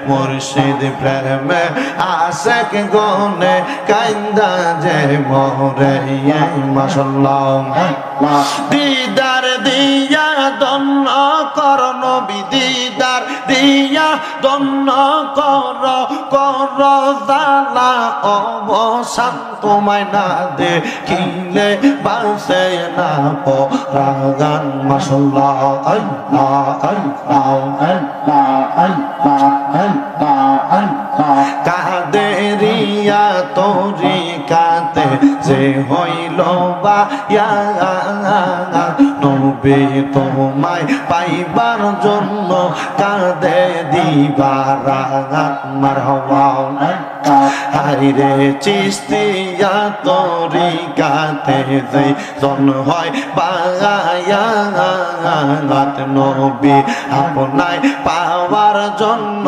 মুর্শিদ প্রেমে আশেক গনে কাইন্দা যে মরে মাশাআল্লাহ দিদার দিয়া দন্ন কর নবী দিদার দিয়া দন্ন কর কর জালা অবসান তোমায় না দেখিলে বাসে না পরাগান মাশাআল্লাহ আল্লাহ আল্লাহ আল্লাহ আল্লাহ আল্লাহ আল্লাহ কাদেরিয়া তরিকাতে যে হইল বা নবী তোমায় পাইবার জন্য কাঁদে দিবারাত মারহাবা হাইরে চিস্তিয়া তরিকাতে যে জন হয় বায়াত নবী আপনায় পাওয়ার জন্য